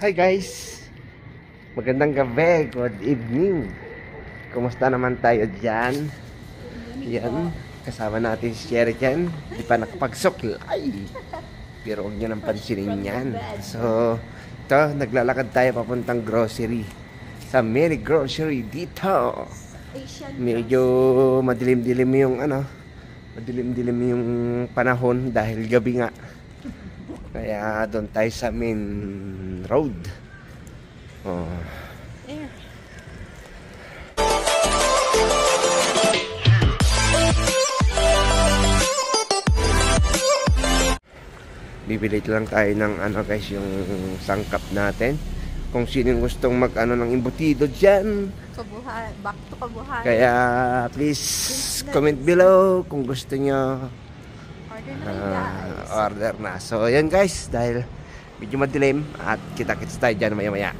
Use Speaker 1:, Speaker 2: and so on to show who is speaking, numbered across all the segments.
Speaker 1: Hi guys! Magandang gabi, good evening. Kumusta naman tayo dyan? Yan, kasama natin si Cherry Chen. Di pa nakapagsuklay, pero huwag nyo nang pansinin yan. So, ito, naglalakad tayo papuntang grocery. Sa mini grocery dito. Medyo madilim-dilim yung madilim-dilim yung panahon dahil gabi nga. Kaya doon tayo sa main road. Oh. There. Bibili lang tayo ng guys, yung sangkap natin. Kung sinong gustong ng embutido dyan.
Speaker 2: Kabuhay, back to kabuhay.
Speaker 1: Kaya please comment below kung gusto nyo. Order na. So yan guys, dahil medyo madilim at kita-kits tayo dyan maya-maya.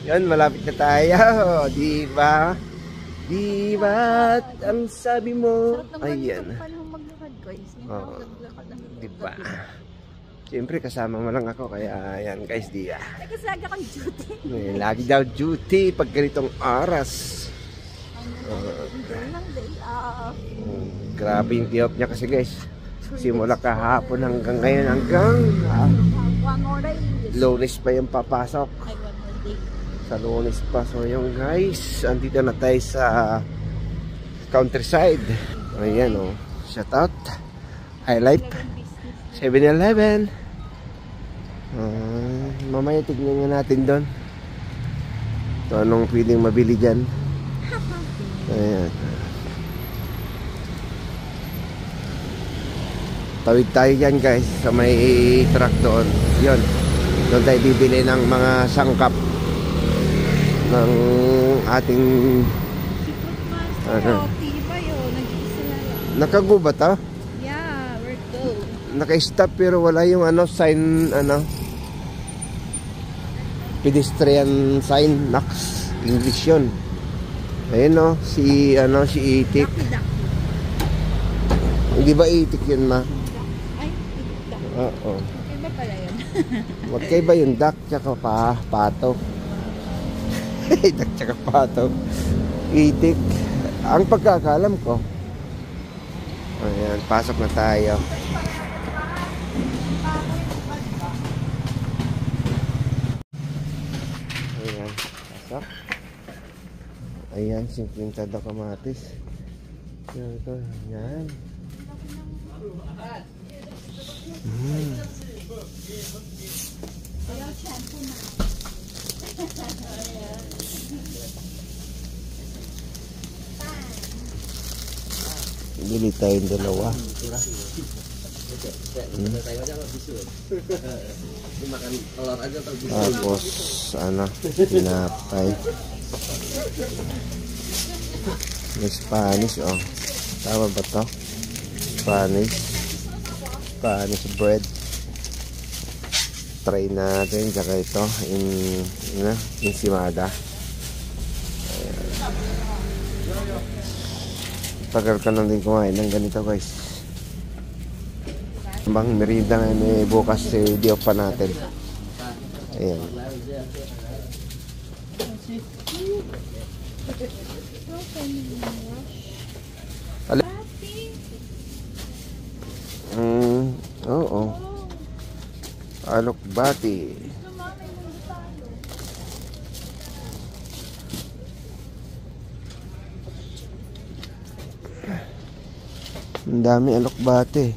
Speaker 1: Yan, malapit na tayo. Diba? Diba? Ang sabi mo. Ayan. Diba? Siyempre kasama mo lang ako. Kaya ayan guys, diya.
Speaker 2: Kasi lagi akong duty.
Speaker 1: Lagi daw duty pag ganitong oras. Grabe yung day off niya kasi guys. Simula kahapon hanggang ngayon hanggang Lunes pa yung papasok. Sa Lunes pa. So yung guys, andito na tayo sa countryside. Ayan o, shout out High Life 7-Eleven. Mamaya tignan nga natin doon so anong pwedeng mabili dyan. Ayan, tawid tayo dyan guys sa may truck doon. Yun, doon tayo bibili ng mga sangkap ng ating nakagubat ha?
Speaker 2: Yeah, we're go.
Speaker 1: Naka-stop pero wala yung sign pedestrian sign. Naks, English yun. Ayun o, si Itik. Hindi ba Itik yun ma?
Speaker 2: Ay, duck.
Speaker 1: Oo.
Speaker 2: Okay ba pala yun?
Speaker 1: Magkaiba yung duck tsaka pato. Duck tsaka pato. Itik. Ang pagkakalam ko. Ayan, pasok na tayo. Ayan, pasok. Ayan, 50 daw kamatis. Ayan. Bili tayong dalawa. Tapos tinapay. May Spanish tama ba to? Spanish bread. Try natin. Tsaka ito ensimada. Tagal ka nang din kumain ng ganito guys. Bang merienda nga bukas day off pa natin. Ayan. Oo. Alokbati. Ang dami alokbate.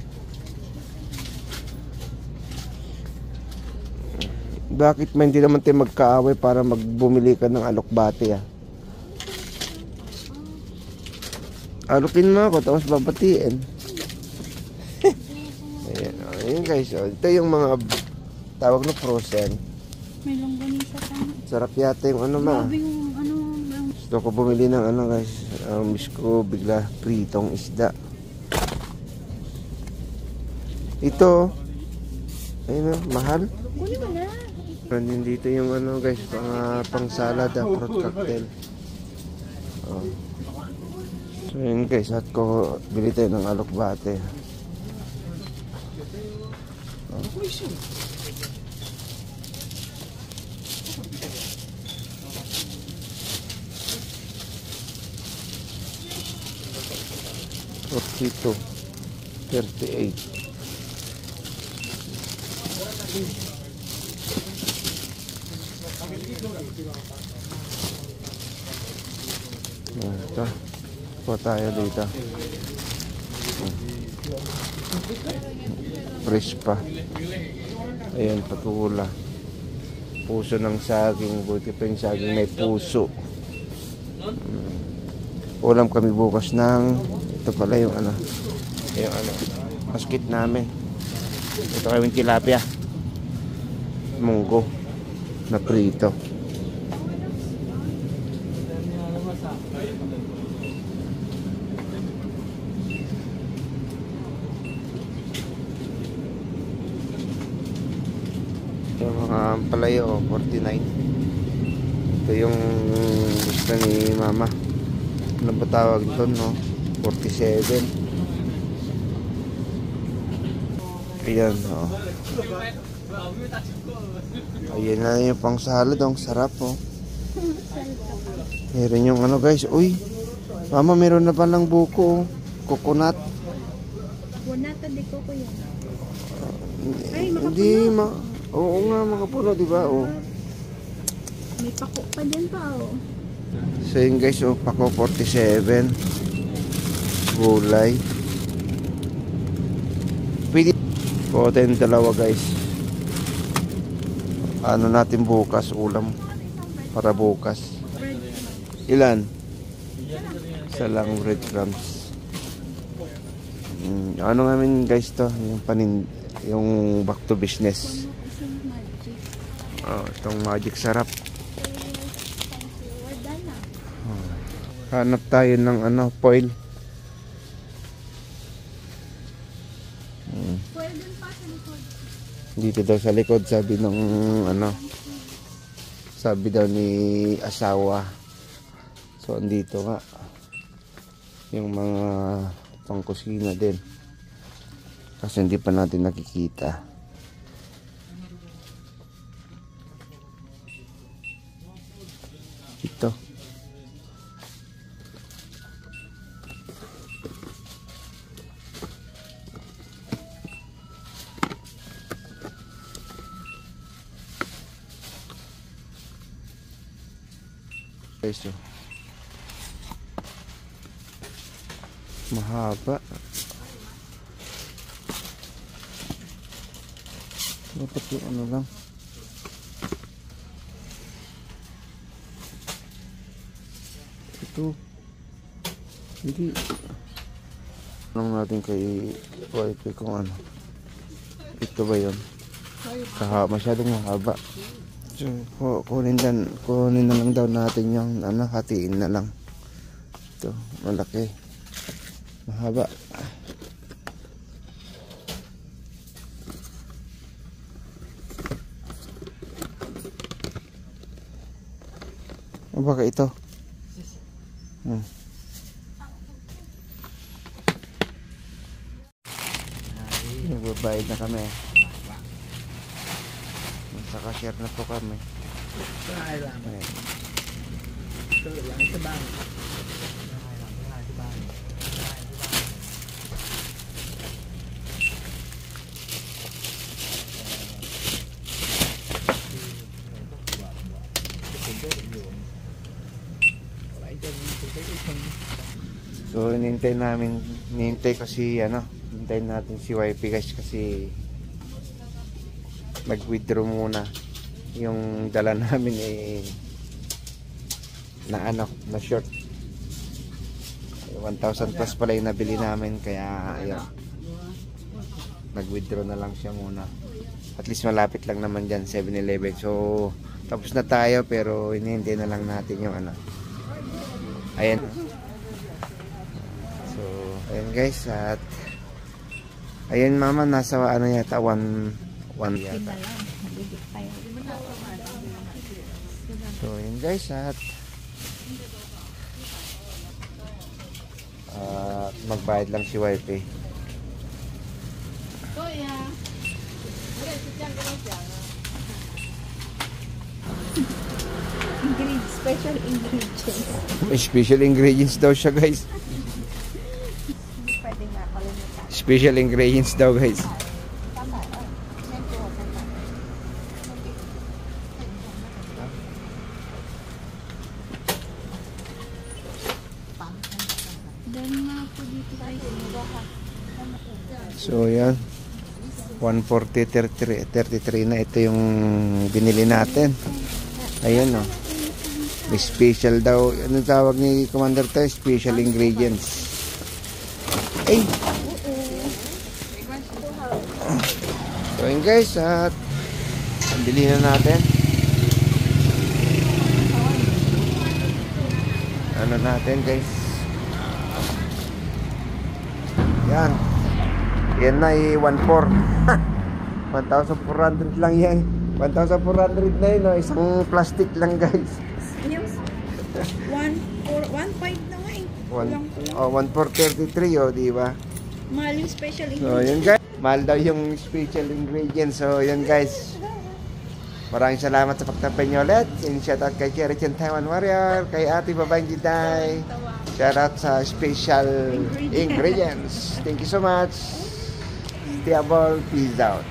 Speaker 1: Bakit hindi naman tayo magkaaway para magbumili ka ng alokbate Alukin mo ako tapos babatiin. Ayan guys, ito yung mga tawag na frozen.
Speaker 2: May longganisa pa.
Speaker 1: Sarap yata yung gusto ko bumili ng guys. Miss ko bigla pritong isda. Ito, ayun mahal.
Speaker 2: Kunin mo na.
Speaker 1: Nandun dito yung guys, pang salad, fruit cocktail. So yun guys, at ko bili tayo ng alokbate. 42, 38. Ito. Po tayo dito. Fresh pa. Ayan, patula. Puso ng saging. Buti pa yung saging may puso. Ulam kami bukas ng ito pala yung ano. Yung ano. Maskit namin. Ito kami yung tilapia. Munggo. Na prito. Yung mga palayo, 49. Ito yung gusto ni mama. Ano ba tawag doon, no? 47. Ayan, oh. Ayan na yung pang salad, ang sarap, oh. Meron yung ano, guys. Uy, mama, meron na palang buko, oh. Coconut.
Speaker 2: Wanata di ko yan. Ay,
Speaker 1: Hindi, oo nga, makapuno, di ba? Oh.
Speaker 2: May pako pa dyan pa, oh.
Speaker 1: So yun guys, oh, pako 47. Gulay. Pwede. Koten dalawa guys. Ano natin bukas, ulam. Para bukas. Ilan? Isa lang breadcrumbs. Ano namin guys to? Yung back to business. Oh, itong magic sarap. Hanap tayo ng ano, foil. Dito daw sa likod, sabi ng ano, sabi daw ni asawa. So andito nga yung mga pangkusina din. Kasi hindi pa natin nakikita. Ito. Guys, oh. Mahaba. Dapat yung ano lang. Ito. Hindi. Tanong natin kay wifi kung ano. Ito ba yun? Masyadong mahaba. So, kunin na lang daw natin yung ano, hatiin na lang. Ito, malaki. Mahaba. O baka ito? Nagbabayad na kami. Sa cashier na po kami. Ayan. So hinintay kasi ano, hintayin natin si wifi guys kasi mag-withdraw muna. Yung dala namin na short. 1,000 plus pala yung nabili namin kaya ayun. Nag-withdraw na lang siya muna. At least malapit lang naman dyan, 7-Eleven. So tapos na tayo pero hinihintay na lang natin yung ano. Ayan. So ayan guys, at ayan mama, nasa ano yata 1 yata. So yun guys, at magbayad lang si wifi.
Speaker 2: Special ingredients.
Speaker 1: May special ingredients daw siya guys. Special ingredients daw guys.
Speaker 2: Dahil nga po dito guys.
Speaker 1: So yan. 140.33 na ito yung binili natin. Ayan o. May special daw. Anong tawag ni Commander tayo? Special ingredients. Ay! So yun guys, at bili na natin. Ano natin guys? Yan. Yan na 1,400. 1,400 lang yan. 1,400 na yun. No? Isang plastic lang guys.
Speaker 2: Yung 1.5 na nga eh. Kulang.
Speaker 1: 1,433 oh, di ba?
Speaker 2: Mahal yung special
Speaker 1: So
Speaker 2: ingredients.
Speaker 1: yun guys. Mahal daw yung special ingredients. So yun guys. Maraming salamat sa pagtampay nyo ulit. And shoutout kay Cherry Chen Taiwan Warrior. Kay Ate Babayang Jiday. Shoutout sa special ingredients. Thank you so much. Stay above. Peace out.